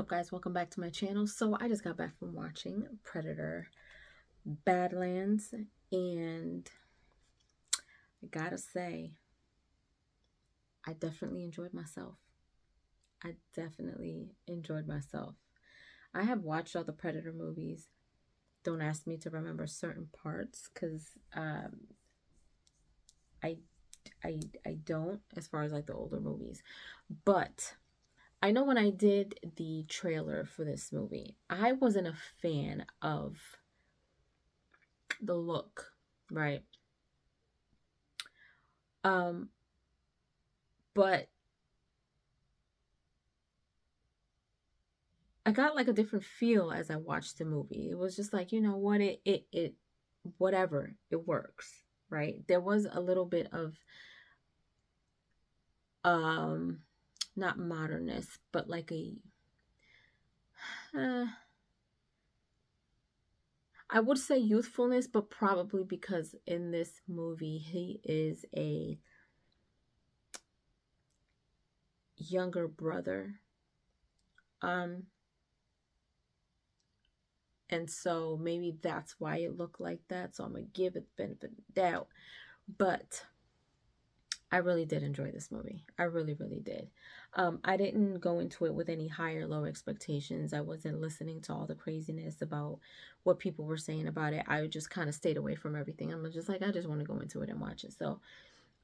up, guys? Welcome back to my channel. So I just got back from watching Predator Badlands, and I gotta say, I definitely enjoyed myself. I definitely enjoyed myself. I have watched all the Predator movies. Don't ask me to remember certain parts because I, I don't, as far as like the older movies. But I know when I did the trailer for this movie, I wasn't a fan of the look, right? Um, but I got like a different feel as I watched the movie. It was just like, you know what, it whatever, it works, right? There was a little bit of um not modernist, but like a uh, I would say youthfulness, but probably because in this movie he is a younger brother. Um and so maybe that's why it looked like that. So I'm gonna give it the benefit of the doubt. But I really did enjoy this movie. I really, really did. I didn't go into it with any high or low expectations. I wasn't listening to all the craziness about what people were saying about it. I just kind of stayed away from everything. I'm just like, I just want to go into it and watch it. So,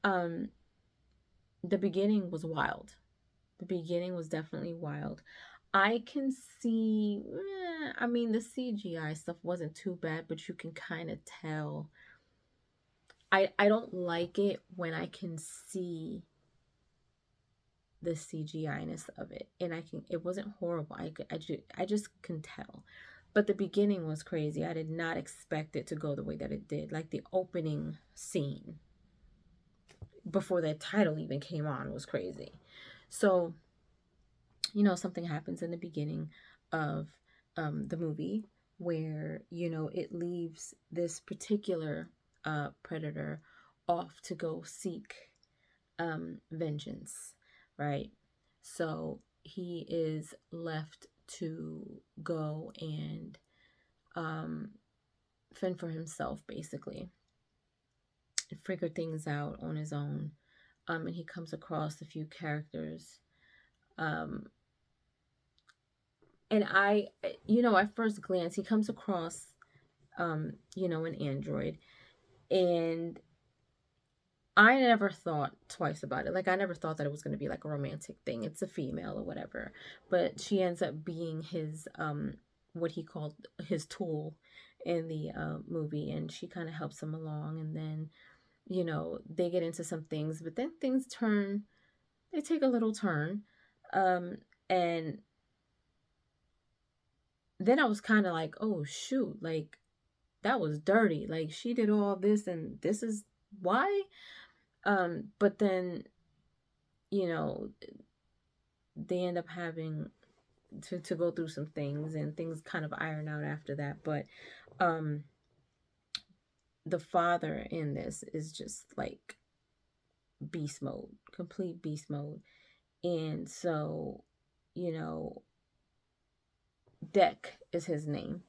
um, the beginning was wild. The beginning was definitely wild. I can see, I mean, the CGI stuff wasn't too bad, but you can kind of tell. I don't like it when I can see the CGI-ness of it, and it wasn't horrible. I just can tell. But the beginning was crazy. I did not expect it to go the way that it did. Like the opening scene before the title even came on was crazy. So, something happens in the beginning of the movie where, it leaves this particular predator off to go seek vengeance, right? So he is left to go and fend for himself, basically, and figure things out on his own. And he comes across a few characters. Um, and at first glance, he comes across, an android. And I never thought twice about it. Like, I never thought that it was going to be like a romantic thing. It's a female or whatever. But she ends up being his, what he called his tool in the movie. And she kind of helps him along. And then, they get into some things. But then they take a little turn. And then I was kind of like, oh, shoot. Like, that was dirty. Like, she did all this and this is why? But then, you know, they end up having to go through some things, and things kind of iron out after that. But the father in this is just like beast mode, complete beast mode. And so, you know, Deck is his name.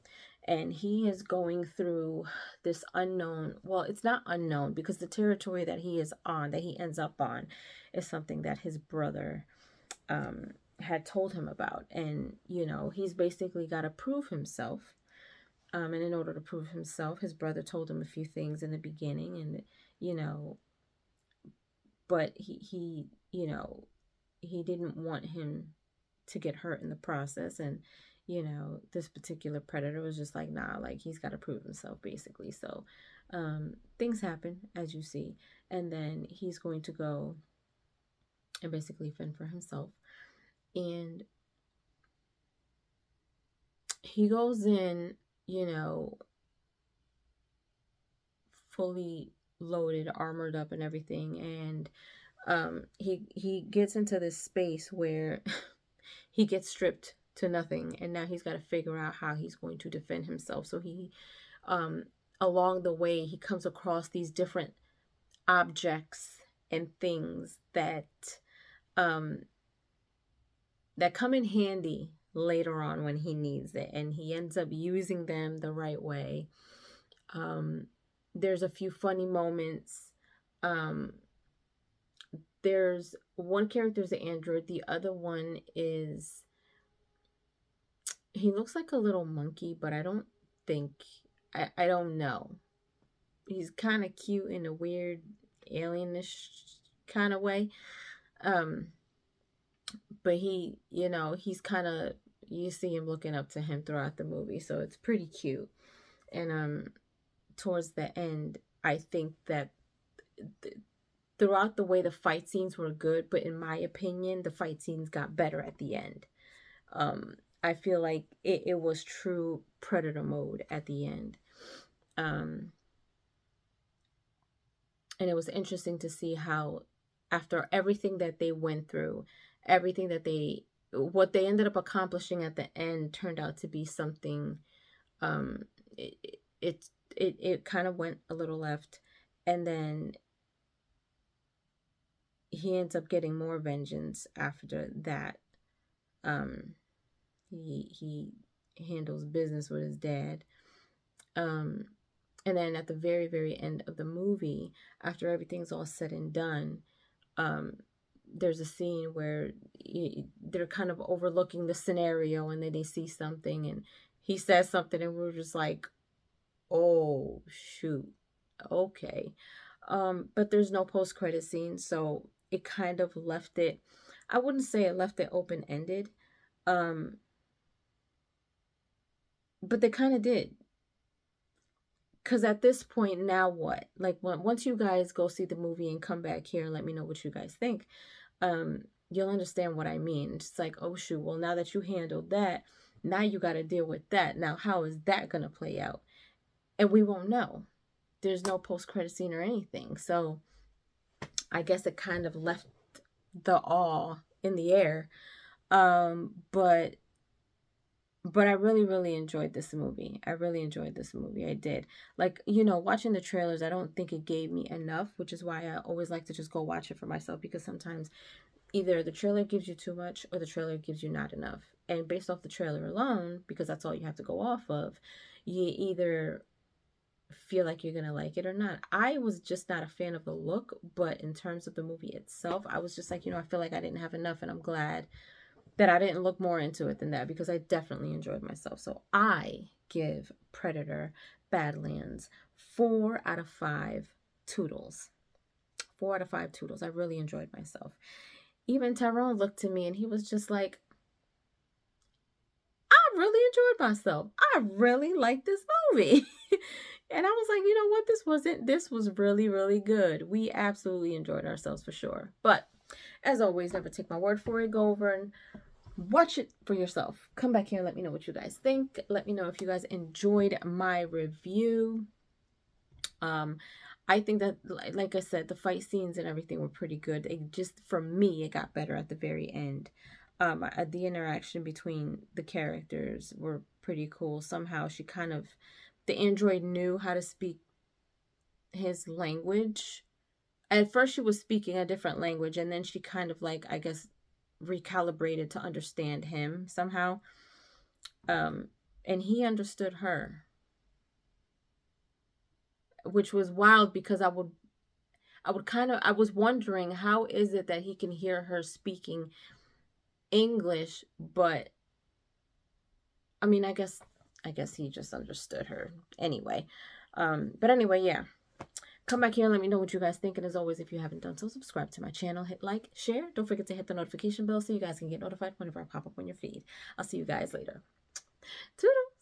And he is going through this unknown, well, it's not unknown because the territory that he is on, that he ends up on, is something that his brother had told him about. And, he's basically got to prove himself. And in order to prove himself, his brother told him a few things in the beginning, and, but he didn't want him to get hurt in the process. And, this particular predator was just like, nah, like he's got to prove himself, basically. So, things happen, as you see. And then he's going to go and basically fend for himself. And he goes in, fully loaded, armored up and everything. And he gets into this space where he gets stripped to nothing, and now he's got to figure out how he's going to defend himself. So he along the way, he comes across these different objects and things that that come in handy later on when he needs it, and he ends up using them the right way. There's a few funny moments. Um, there's one character's an android, the other one is, he looks like a little monkey, but I don't think, I don't know. He's kind of cute in a weird alienish kind of way. Um, but he, he's kind of, you see him looking up to him throughout the movie, so it's pretty cute. And towards the end, I think that th- throughout the way the fight scenes were good, but in my opinion, the fight scenes got better at the end. I feel like it was true Predator mode at the end. Um, and it was interesting to see how, after everything that they went through, everything that what they ended up accomplishing at the end turned out to be something, it it it kind of went a little left, and then he ends up getting more vengeance after that. um he handles business with his dad. um and then at the very, very end of the movie, after everything's all said and done, um there's a scene where they're kind of overlooking the scenario, and then they see something, and he says something, and we're just like, oh shoot, okay. But there's no post-credit scene, so it kind of left it, I wouldn't say it left it open-ended, um but they kind of did. Because at this point, now what? Like, once you guys go see the movie and come back here and let me know what you guys think, you'll understand what I mean. It's like, oh shoot, well, now that you handled that, now you got to deal with that. Now, how is that going to play out? And we won't know. There's no post-credit scene or anything. So I guess it kind of left the awe in the air. But I really, really enjoyed this movie. I really enjoyed this movie. I did. Like, watching the trailers, I don't think it gave me enough, which is why I always like to just go watch it for myself, because sometimes either the trailer gives you too much or the trailer gives you not enough. And based off the trailer alone, because that's all you have to go off of, you either feel like you're going to like it or not. I was just not a fan of the look, but in terms of the movie itself, I was just like, I feel like I didn't have enough, and I'm glad that I didn't look more into it than that, because I definitely enjoyed myself. So I give Predator Badlands 4 out of 5 toodles. 4 out of 5 toodles. I really enjoyed myself. Even Tyrone looked to me and he was just like, I really enjoyed myself. I really liked this movie. And I was like, you know what? This was really, really good. We absolutely enjoyed ourselves for sure. But as always, never take my word for it. Go over and watch it for yourself. Come back here and let me know what you guys think. Let me know if you guys enjoyed my review. I think that, like I said, the fight scenes and everything were pretty good. It just, for me, it got better at the very end. The interaction between the characters were pretty cool. Somehow the android knew how to speak his language. At first she was speaking a different language, and then she kind of, like, I guess, recalibrated to understand him somehow. And he understood her, which was wild, because I was wondering, how is it that he can hear her speaking English, but I mean, I guess he just understood her anyway. But anyway, yeah. Come back here and let me know what you guys think. And as always, if you haven't done so, subscribe to my channel, hit like, share. Don't forget to hit the notification bell so you guys can get notified whenever I pop up on your feed. I'll see you guys later. Toodle!